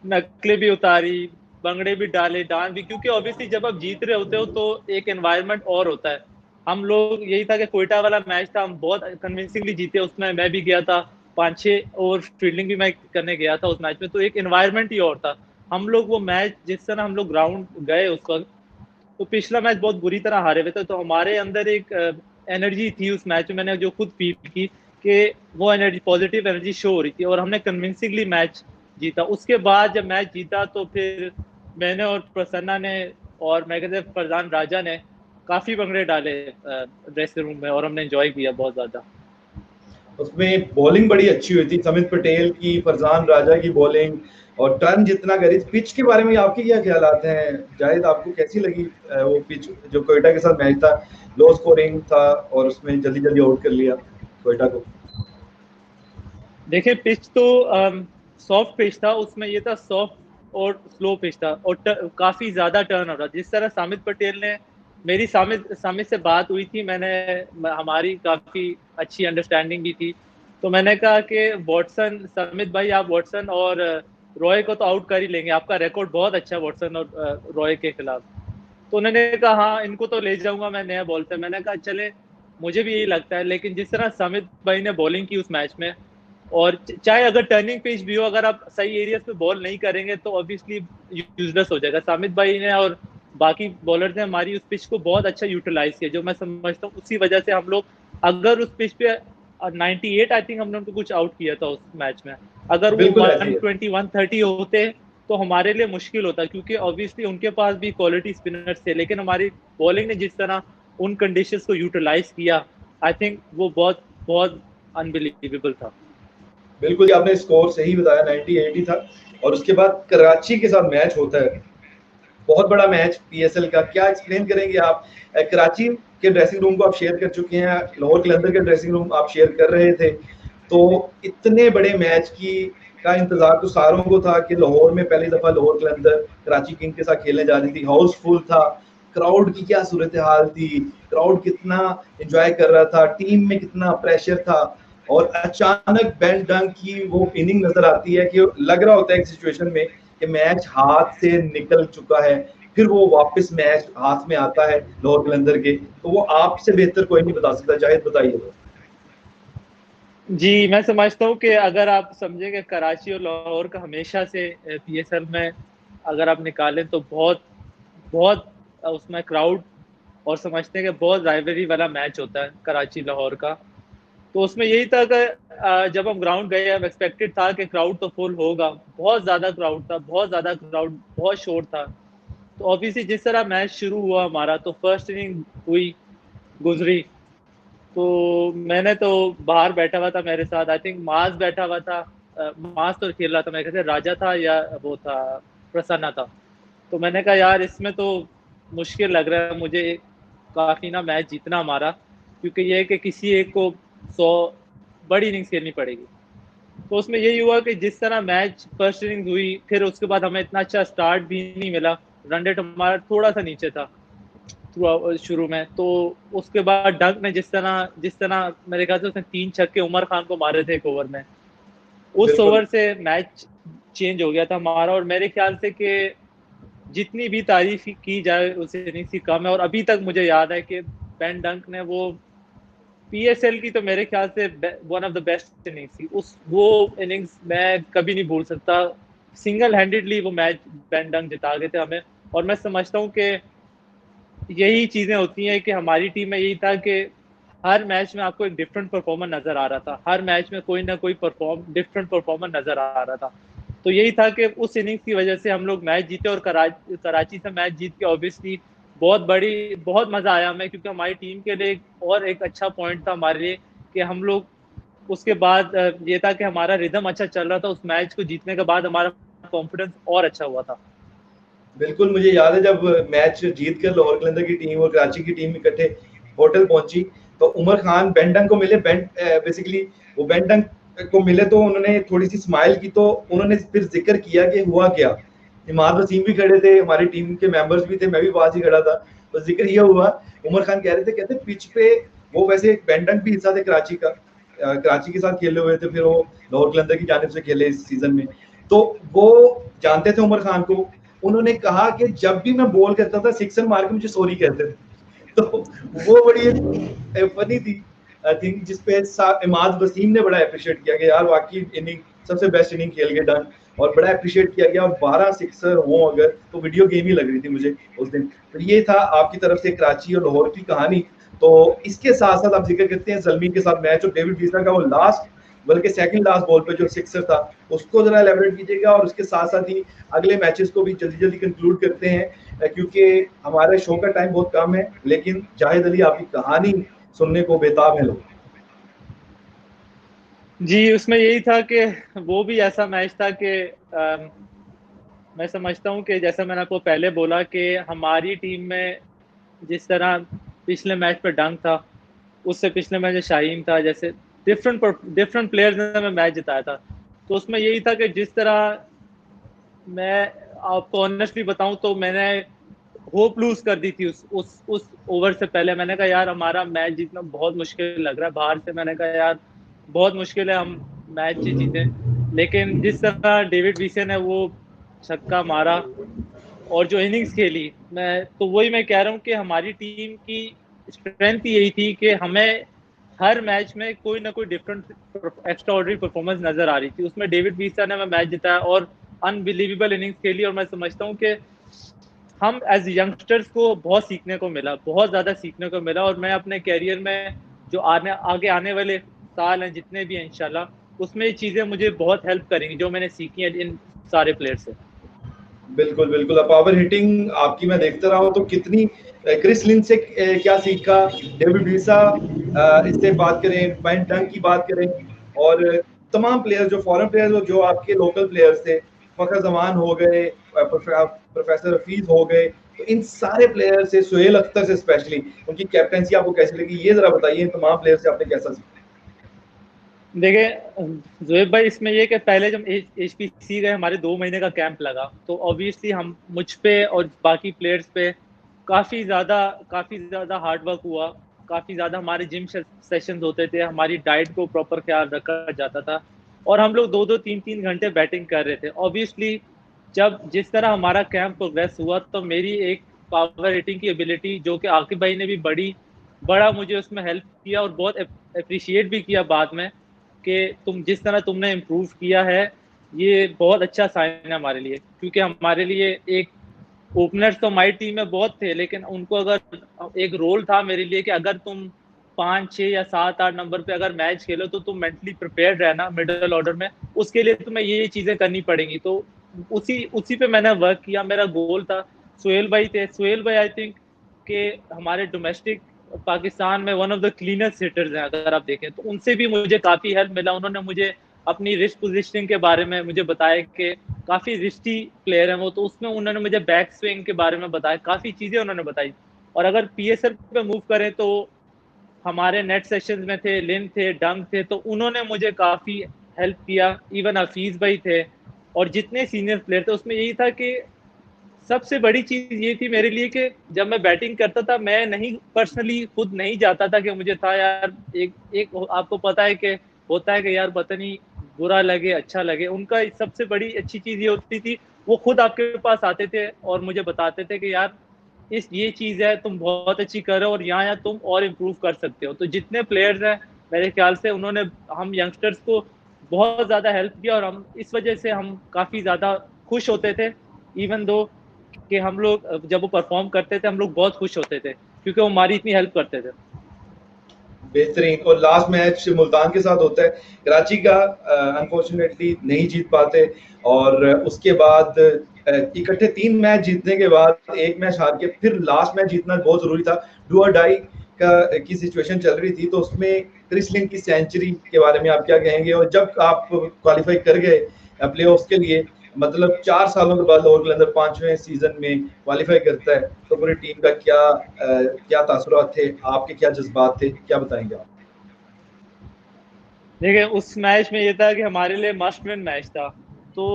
[SPEAKER 2] नकलें भी उतारी, भंगड़े भी डाले, डांस भी, क्योंकि ऑब्वियसली जब आप जीत रहे होते हो तो एक एनवायरनमेंट और होता है। हम लोग यही था कि कोयटा वाला मैच था, हम बहुत कन्विंसिंगली जीते उसमें, मैं भी गया था 5-6 ओवर फील्डिंग भी मैं करने गया था उस मैच में, तो एक एनवायरनमेंट ही और था। हम लोग वो मैच जिस तरह हम लोग ग्राउंड गए उस वक्त, तो पिछला मैच बहुत बुरी तरह हारे हुए थे, तो हमारे अंदर एक एनर्जी थी उस मैच में, मैंने जो खुद फील की कि वो एनर्जी, पॉजिटिव एनर्जी शो हो रही थी और हमने कन्विंसिंगली मैच जीता। उसके बाद जब मैच जीता तो फिर मैंने और प्रसन्ना ने और मैं कहते फरजान राजा ने काफी भंगड़े डाले ड्रेसिंग रूम में और हमने एंजॉय किया बहुत ज्यादा।
[SPEAKER 1] उसमें बॉलिंग बड़ी अच्छी हुई थी, समित पटेल की, फरजान राजा की बॉलिंग, और टर्न जितना करी। पिच के बारे में आपके क्या ख्यालात हैं जाहिद, आपको कैसी लगी वो पिच जो कोयटा के साथ मैच था? लो स्कोरिंग था और उसमें जल्दी जल्दी आउट कर लिया कोयटा को।
[SPEAKER 2] देखिए पिच तो सॉफ्ट पिच था, उसमें ये था सॉफ्ट और स्लो पिच था और काफी ज्यादा टर्न हो रहा। जिस तरह सामित पटेल ने, मेरी सामित से बात हुई थी, हमारी काफी अच्छी अंडरस्टैंडिंग भी थी, तो मैंने कहा कि वॉटसन, समित भाई आप वॉटसन और रॉय को तो आउट कर ही लेंगे, आपका रिकॉर्ड बहुत अच्छा है वॉटसन और रॉय के खिलाफ। तो उन्होंने कहा हाँ इनको तो ले जाऊंगा मैं नया बॉल पे। मैंने कहा चले, मुझे भी यही लगता है, लेकिन जिस तरह समित भाई ने बॉलिंग की उस मैच में, और चाहे अगर टर्निंग पिच भी हो, अगर आप सही एरियाज पे बॉल नहीं करेंगे तो ऑब्वियसली यूजलेस हो जाएगा। सामित भाई ने और बाकी बॉलर ने हमारी उस पिच को बहुत अच्छा यूटिलाइज किया, जो मैं समझता हूँ उसी वजह से हम लोग, अगर उस पिच पे 98 आई थिंक हमने उनको कुछ आउट किया था उस मैच में, अगर वो
[SPEAKER 1] बिल्कुल ऐसे ही है।
[SPEAKER 2] 120 130 होते तो हमारे लिए मुश्किल होता, क्योंकि ऑब्वियसली उनके पास भी क्वालिटी स्पिनर्स थे, लेकिन हमारी बॉलिंग ने जिस तरह उन कंडीशंस को यूटिलाइज किया, आई थिंक वो बहुत बहुत अनबिलीवेबल था।
[SPEAKER 1] बिल्कुल आपने स्कोर सही बताया, 98 था। और उसके बाद कराची के साथ मैच होता है, बहुत बड़ा मैच पीएसएल का, क्या एक्सप्लेन करेंगे आप? कराची के ड्रेसिंग रूम को आप शेयर कर चुके हैं, लाहौर कलंदर के ड्रेसिंग रूम आप शेयर कर रहे थे, तो इतने बड़े मैच की का इंतजार तो सारों को था कि लाहौर में पहली दफा लाहौर कलंदर कराची किंग के साथ खेलने जा रही थी, हाउसफुल था, क्राउड की क्या सूरत हाल थी, क्राउड कितना एंजॉय कर रहा था, टीम में कितना प्रेशर था, और अचानक बेन डंग की वो इनिंग नजर आती है कि लग रहा होता है एक सिचुएशन में कि मैच हाथ से निकल चुका है, फिर वो वापस मैच हाथ में आता है लाहौर कलंदर के, तो वो आपसे बेहतर कोई नहीं बता सकता। जाहिद बताइए।
[SPEAKER 2] जी, मैं समझता हूँ कि अगर आप समझेंगे कराची और लाहौर का हमेशा से पीएसएल में अगर आप निकालें तो बहुत बहुत उसमें क्राउड, और समझते हैं कि बहुत राइवलरी वाला मैच होता है कराची लाहौर का। तो उसमें यही था कि जब हम ग्राउंड गए, हम एक्सपेक्टेड था कि क्राउड तो फुल होगा, बहुत ज़्यादा क्राउड था, बहुत ज़्यादा क्राउड, बहुत शोर था। तो ऑब्वियसली जिस तरह मैच शुरू हुआ हमारा, तो फर्स्ट इनिंग हुई, गुजरी, तो मैंने तो बाहर बैठा हुआ था, मेरे साथ आई थिंक मास बैठा हुआ था, मास तो खेल रहा था, मेरे ख्याल से राजा था या वो था प्रसन्ना था। तो मैंने कहा यार इसमें तो मुश्किल लग रहा है मुझे काफ़ी ना मैच जीतना हमारा, क्योंकि ये है कि किसी एक को 100 बड़ी इनिंग्स खेलनी पड़ेगी। तो उसमें यही हुआ कि जिस तरह मैच फर्स्ट इनिंग हुई, फिर उसके बाद हमें इतना अच्छा स्टार्ट भी नहीं मिला, रन रेट हमारा थोड़ा सा नीचे था शुरू में। तो उसके बाद डंक ने जिस तरह मेरे ख्याल से उसने 3 छक्के उमर खान को मारे थे एक ओवर में, उस
[SPEAKER 1] बिल्कुल
[SPEAKER 2] ओवर से मैच चेंज हो गया था हमारा। और मेरे ख्याल से कि जितनी भी तारीफ की जाए उस इनिंग्स की कम है। और अभी तक मुझे याद है कि बेन डंक ने वो पीएसएल की तो मेरे ख्याल से one of the best innings थी, वो इनिंग्स मैं कभी नहीं भूल सकता। सिंगल हैंडेडली वो मैच बेन डंक जिता गए थे हमें। और मैं समझता हूँ कि यही चीजें होती हैं कि हमारी टीम में यही था कि हर मैच में आपको एक डिफरेंट परफॉर्मर नजर आ रहा था, हर मैच में कोई ना कोई डिफरेंट परफॉर्मर नजर आ रहा था। तो यही था कि उस इनिंग्स की वजह से हम लोग मैच जीते। और कराची से मैच जीत के ऑब्वियसली बहुत मजा आया हमें, क्योंकि हमारी टीम के लिए एक अच्छा पॉइंट था हमारे लिए कि हम लोग उसके बाद ये था कि हमारा रिदम अच्छा चल रहा था, उस मैच को जीतने के बाद हमारा कॉन्फिडेंस और अच्छा हुआ था।
[SPEAKER 1] बिल्कुल, मुझे याद है जब मैच जीत कर लाहौर कलंदर की टीम और कराची की टीम इकट्ठे होटल पहुंची, तो उमर खान बेंडंग को मिले। बेसिकली वो बेंडंग को मिले तो उन्होंने थोड़ी सी स्माइल की, तो उन्होंने फिर जिक्र किया कि हुआ क्या। इमाद वसीम भी खड़े थे, हमारी टीम के मेंबर्स भी थे, मैं भी पास ही खड़ा था। तो जिक्र ये हुआ, उमर खान कह रहे थे, कहते पिच पे वो वैसे बेंडंग भी हिस्सा थे कराची का, कराची के साथ खेले हुए थे, फिर वो लाहौर कलंदर की जानिब से खेले इस सीजन में, तो वो जानते थे उमर खान को। उन्होंने कहा कि जब भी मैं बॉल करता था सिक्सर मार के मुझे सॉरी कहते थे। तो वो बड़ी फनी थी आई थिंक, जिसपे इमाद वसीम ने बड़ा अप्रिशिएट किया कि यार वाकई इनिंग सबसे बेस्ट इनिंग खेल के डन, और बड़ा अप्रिशिएट किया गया। और 12 सिक्सर हो अगर, तो वीडियो गेम ही लग रही थी मुझे उस दिन। तो ये था आपकी तरफ से कराची और लाहौर की कहानी। तो इसके साथ साथ आप जिक्र करते हैं जलमीन के साथ मैच और डेविड विला का वो लास्ट, बल्कि सेकंड लास्ट बॉल पे जो सिक्सर था, उसको जरा एलैबोरेट कीजिएगा। और उसके साथ साथ ही अगले मैचेस को भी जल्दी जल्दी कंक्लूड करते हैं, क्योंकि हमारे शो का टाइम बहुत कम है। लेकिन जाहिद अली, आपकी कहानी सुनने को बेताब है लोग।
[SPEAKER 2] जी, उसमें यही था कि वो भी ऐसा मैच था कि मैं समझता हूँ कि जैसा मैंने आपको पहले बोला कि हमारी टीम में जिस तरह पिछले मैच पे डंक था, उससे पिछले मैच में शाहीन था, जैसे डिफरेंट प्लेयर्स ने हमें मैच जिताया था। तो उसमें यही था कि जिस तरह मैं आपको ऑनेस्टली बताऊं तो मैंने होप लूज कर दी थी उस ओवर से पहले। मैंने कहा यार हमारा मैच जीतना बहुत मुश्किल लग रहा है बाहर से, मैंने कहा यार बहुत मुश्किल है हम मैच जीते। लेकिन जिस तरह डेविड विसे ने वो छक्का मारा और जो इनिंग्स खेली, मैं तो वही मैं कह रहा हूँ कि हमारी टीम की स्ट्रेंथ यही थी कि हमें हर मैच में कोई ना कोई डिफरेंट एक्स्ट्रा ऑर्डिनरी परफॉर्मेंस नजर आ रही थी। उसमें डेविड विसा ने हमें मैच जिताया और अनबिलीवेबल इनिंग्स खेली। और मैं समझता हूँ कि हम एज यंगस्टर्स को बहुत सीखने को मिला, बहुत ज़्यादा सीखने को मिला। और मैं अपने कैरियर में जो आगे आने वाले साल हैं जितने भी हैं इंशाल्लाह, उसमें ये चीज़ें मुझे बहुत हेल्प करेंगी जो मैंने सीखी है इन सारे प्लेयर से।
[SPEAKER 1] बिल्कुल बिल्कुल, अब पावर हिटिंग आपकी मैं देखता रहा हूँ तो कितनी, क्रिस लिन से क्या सीखा, डेविड विसा, इससे बात करें, बेन डंक की बात करें, और तमाम प्लेयर्स जो फॉरेन प्लेयर्स जो आपके लोकल प्लेयर्स थे, फखर जमान हो गए, प्रोफेसर हफीज हो गए, तो इन सारे प्लेयर से, सुहेल अख्तर से स्पेशली, उनकी कैप्टनसी आपको कैसी लगी, ये जरा बताइए। इन तमाम प्लेयर से आपने कैसा सीखा?
[SPEAKER 2] देखिए जोएब भाई, इसमें ये कि पहले जब HPC गए हमारे 2 महीने का कैंप लगा, तो ऑब्वियसली हम मुझ पे और बाकी प्लेयर्स पे काफ़ी ज़्यादा हार्ड वर्क हुआ। काफ़ी ज़्यादा हमारे जिम सेशंस होते थे, हमारी डाइट को प्रॉपर ख्याल रखा जाता था और हम लोग 2-2 3-3 घंटे बैटिंग कर रहे थे। ऑब्वियसली जब जिस तरह हमारा कैंप प्रोग्रेस हुआ, तो मेरी एक पावर हिटिंग की एबिलिटी, जो कि आकिब भाई ने भी बड़ा मुझे उसमें हेल्प किया और बहुत अप्रिशिएट भी किया बाद में, कि जिस तरह तुमने इम्प्रूव किया है, ये बहुत अच्छा साइन है हमारे लिए। क्योंकि हमारे लिए एक ओपनर्स तो हमारी टीम में बहुत थे, लेकिन उनको अगर एक रोल था मेरे लिए कि अगर तुम 5-6 या 7-8 नंबर पे अगर मैच खेलो तो तुम मेंटली प्रिपेयर्ड रहना मिडिल ऑर्डर में, उसके लिए तुम्हें ये चीज़ें करनी पड़ेंगी। तो उसी उसी पे मैंने वर्क किया। मेरा गोल था सुहेल भाई थे। सुहेल भाई आई थिंक के हमारे डोमेस्टिक पाकिस्तान में one of the cleanest hitters हैं अगर आप देखें तो। उनसे भी मुझे काफ़ी हेल्प मिला। उन्होंने मुझे अपनी रिस्ट पोजीशनिंग के बारे में मुझे बताया कि काफ़ी रिस्टी प्लेयर हैं वो, तो उसमें उन्होंने मुझे बैक स्विंग के बारे में बताया, काफ़ी चीज़ें उन्होंने बताई। और अगर पीएसएल पे मूव करें तो हमारे नेट सेशंस में थे, लिन थे, डंग थे, तो उन्होंने मुझे काफ़ी हेल्प किया। इवन हफीज़ भाई थे और जितने सीनियर प्लेयर थे उसमें यही था कि सबसे बड़ी चीज़ ये थी मेरे लिए कि जब मैं बैटिंग करता था मैं नहीं पर्सनली खुद नहीं जाता था कि मुझे था यार एक एक आपको पता है कि होता है कि यार पता नहीं बुरा लगे अच्छा लगे। उनका सबसे बड़ी अच्छी चीज़ ये होती थी वो खुद आपके पास आते थे और मुझे बताते थे कि यार इस ये चीज़ है तुम बहुत अच्छी कर रहे हो और यहाँ तुम और इम्प्रूव कर सकते हो। तो जितने प्लेयर्स हैं मेरे ख्याल से उन्होंने हम यंगस्टर्स को बहुत ज़्यादा हेल्प किया और हम इस वजह से हम काफ़ी ज़्यादा खुश होते थे। इवन दो कि हम लोग जब वो परफॉर्म करते थे हम लोग बहुत खुश होते थे क्योंकि वो हमारी इतनी हेल्प करते थे।
[SPEAKER 1] बेहतरीन। और लास्ट मैच मुल्तान के साथ होता है, कराची का अनफॉर्चुनेटली नहीं जीत पाते और उसके बाद इकट्ठे 3 मैच जीतने के बाद 1 मैच हार के फिर लास्ट मैच जीतना बहुत जरूरी था। डू और डाई की सिचुएशन चल रही थी, तो उसमें क्रिस लिन की सेंचुरी के बारे में आप क्या कहेंगे? और जब आप क्वालिफाई कर गए प्लेऑफ्स के लिए, मतलब 4 सालों के बाद लाहौर कलंदर 5वें सीजन में क्वालिफाई करता है, तो पूरी टीम का क्या तासुरात थे, आपके क्या जज्बात थे, क्या बताएंगे आप?
[SPEAKER 2] देखिए उस मैच में ये था कि हमारे लिए मस्ट विन मैच था। तो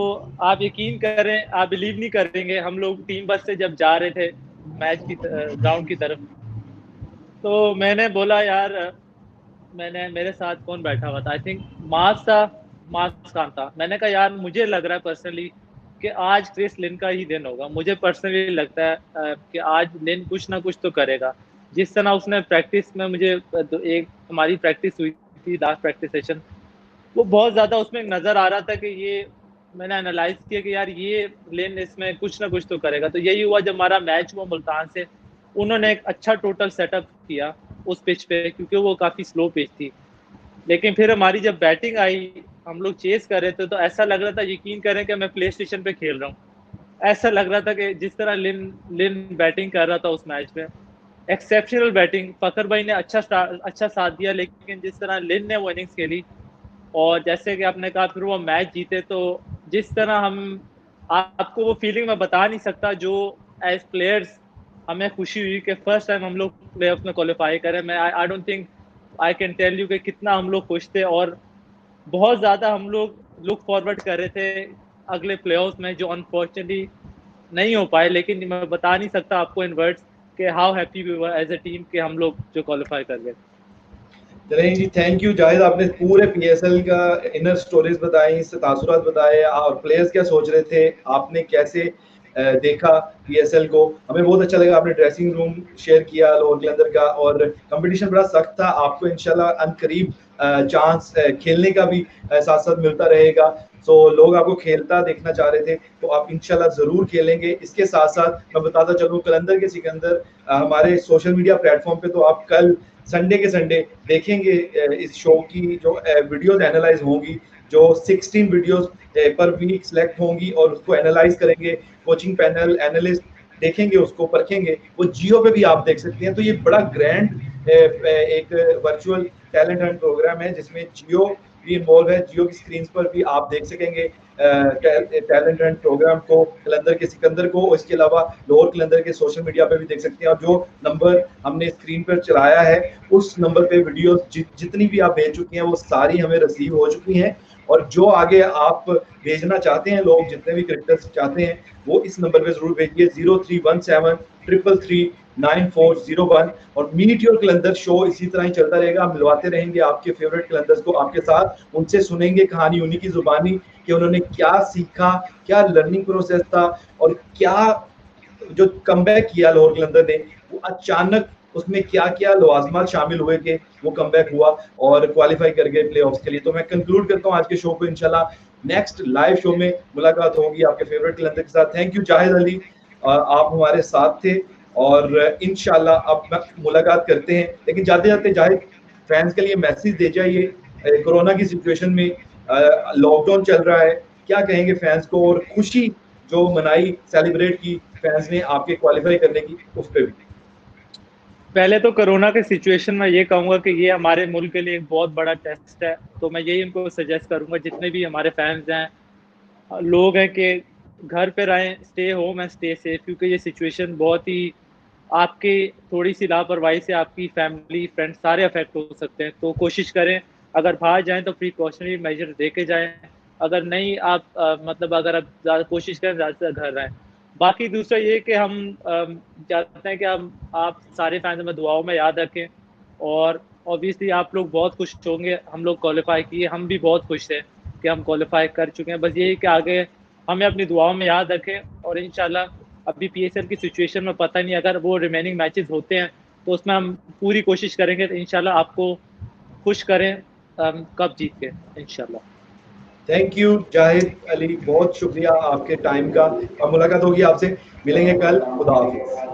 [SPEAKER 2] आप यकीन करें, आप बिलीव नहीं करेंगे, हम लोग टीम बस से जब जा रहे थे मैच की ग्राउंड की तरफ, तो मैंने बोला यार मैंने मेरे साथ कौन बैठा हुआ था, आई थिंक मास खान था। मैंने कहा यार मुझे लग रहा है पर्सनली कि आज क्रिस लिन का ही दिन होगा। मुझे पर्सनली लगता है कि आज लिन कुछ ना कुछ तो करेगा। जिस तरह उसने प्रैक्टिस में मुझे एक हमारी प्रैक्टिस हुई थी लास्ट प्रैक्टिस सेशन, वो बहुत ज़्यादा उसमें नज़र आ रहा था कि ये मैंने एनालाइज किया कि यार ये लिन इसमें कुछ ना कुछ तो करेगा। तो यही हुआ जब हमारा मैच हुआ मुल्तान से, उन्होंने एक अच्छा टोटल सेटअप किया उस पिच पे क्योंकि वो काफ़ी स्लो पिच थी। लेकिन फिर हमारी जब बैटिंग आई, हम लोग चेस कर रहे थे तो ऐसा लग रहा था यकीन करें कि मैं प्ले स्टेशन पे खेल रहा हूँ। ऐसा लग रहा था कि जिस तरह लिन लिन बैटिंग कर रहा था उस मैच में, एक्सेप्शनल बैटिंग। फखर भाई ने अच्छा साथ दिया, लेकिन जिस तरह लिन ने वो इनिंग्स खेली और जैसे कि आपने कहा फिर वो मैच जीते, तो जिस तरह हम आपको वो फीलिंग मैं बता नहीं सकता जो एज प्लेयर्स हमें खुशी हुई कि फर्स्ट टाइम हम लोग प्लेऑफ्स में क्वालिफाई करें। मैं I don't think I can tell you कि कितना हम लोग खुश थे और बहुत ज़्यादा हम लोग लुक फॉरवर्ड कर रहे थे अगले प्लेऑफ्स में, जो अनफॉर्चुनेटली नहीं हो पाए। लेकिन मैं बता नहीं सकता आपको इन वर्ड्स कि how happy we were as a team कि हम लोग जो क्वालिफाई कर गए।
[SPEAKER 1] चलें जी, थैंक यू जाहिद, आपने पूरे पीएसएल का इनर स्टोरीज बताई, इससे तासुरात बताए और प्लेयर्स क्या सोच रहे थे, आपने कैसे देखा पीएसएल को। हमें बहुत अच्छा लगा, आपने ड्रेसिंग रूम शेयर किया लाहौर कलंदर का, और कंपटीशन बड़ा सख्त था। आपको इंशाल्लाह अनकरीब चांस खेलने का भी साथ साथ मिलता रहेगा। सो लोग आपको खेलता देखना चाह रहे थे, तो आप इंशाल्लाह जरूर खेलेंगे। इसके साथ साथ मैं बताता चलूं, कलंदर के सिकंदर हमारे सोशल मीडिया प्लेटफॉर्म पे, तो आप कल संडे के संडे देखेंगे इस शो की जो वीडियोस एनालाइज होंगी, जो 16 वीडियोस पर वीक सिलेक्ट होंगी और उसको एनालाइज करेंगे। कोचिंग पैनल एनालिस्ट देखेंगे, उसको परखेंगे। वो जियो पे भी आप देख सकते हैं। तो ये बड़ा ग्रैंड एक वर्चुअल टैलेंट हंट प्रोग्राम है जिसमें जियो भी इन्वॉल्व है। जियो की स्क्रीन पर भी आप देख सकेंगे टैलेंट हंट प्रोग्राम को, कलंदर के सिकंदर को। इसके अलावा लाहौर कलंदर के सोशल मीडिया पे भी देख सकते हैं। और जो नंबर हमने स्क्रीन पर चलाया है उस नंबर पे वीडियोस जितनी भी आप भेज चुकी हैं वो सारी हमें रिसीव हो चुकी हैं। और जो आगे आप भेजना चाहते हैं, लोग जितने भी क्रिकेटर्स चाहते हैं, वो इस नंबर पे जरूर भेजिए 0317333941। और मीट योर कलंदर शो इसी तरह ही चलता रहेगा। हम मिलवाते रहेंगे आपके फेवरेट कलंदर्स को आपके साथ, उनसे सुनेंगे कहानी उन्हीं की जुबानी कि उन्होंने क्या सीखा, क्या लर्निंग प्रोसेस था, और क्या जो कमबैक किया लाहौर कलंदर ने, वो अचानक उसमें क्या क्या लवाजमात शामिल हुए कि वो कमबैक हुआ और क्वालिफाई कर गए प्लेऑफ्स के लिए। तो मैं कंक्लूड करता हूँ आज के शो को। इंशाल्लाह नेक्स्ट लाइव शो में मुलाकात होगी आपके फेवरेट कलंदर के साथ। थैंक यू जाहिद अली, आप हमारे साथ थे और इंशाल्लाह अब मुलाकात करते हैं। लेकिन जाते जाते जाहिद, फैंस के लिए मैसेज दे जाइए। कोरोना की सिचुएशन में लॉकडाउन चल रहा है, क्या कहेंगे फैंस को? और खुशी जो मनाई सेलिब्रेट की फैंस ने आपके क्वालिफाई करने की, उस पर भी?
[SPEAKER 2] पहले तो कोरोना के सिचुएशन में ये कहूँगा कि ये हमारे मुल्क के लिए एक बहुत बड़ा टेस्ट है, तो मैं यही उनको सजेस्ट करूँगा जितने भी हमारे फैंस हैं, लोग हैं, कि घर पे रहें, stay home and stay safe, क्योंकि ये सिचुएशन बहुत ही आपकी थोड़ी-सी लापरवाही से आपकी फैमिली, फ्रेंड्स सारे अफ़ेक्ट हो सकते हैं। तो कोशिश करें, अगर बाहर जाएँ तो प्रिकॉशनरी मेजर लेके जाएँ, अगर नहीं आप मतलब अगर आप ज़्यादा कोशिश करें ज़्यादा से ज़्यादा घर रहें। बाकी दूसरा ये कि हम चाहते हैं कि हम आप सारे फैन्स हमें दुआओं में याद रखें, और ऑब्वियसली आप लोग बहुत खुश होंगे, हम लोग क्वालीफाई किए, हम भी बहुत खुश हैं कि हम क्वालीफाई कर चुके हैं। बस यही कि आगे हमें अपनी दुआओं में याद रखें, और इंशाल्लाह अभी पीएसएल की सिचुएशन में पता नहीं, अगर वो रिमेनिंग मैचेस होते हैं तो उसमें हम पूरी कोशिश करेंगे तो इंशाल्लाह आपको खुश करें कप जीत के इंशाल्लाह।
[SPEAKER 1] थैंक यू जाहिद अली, बहुत शुक्रिया आपके टाइम का। अब मुलाकात होगी आपसे, मिलेंगे कल। खुदा हाफिज।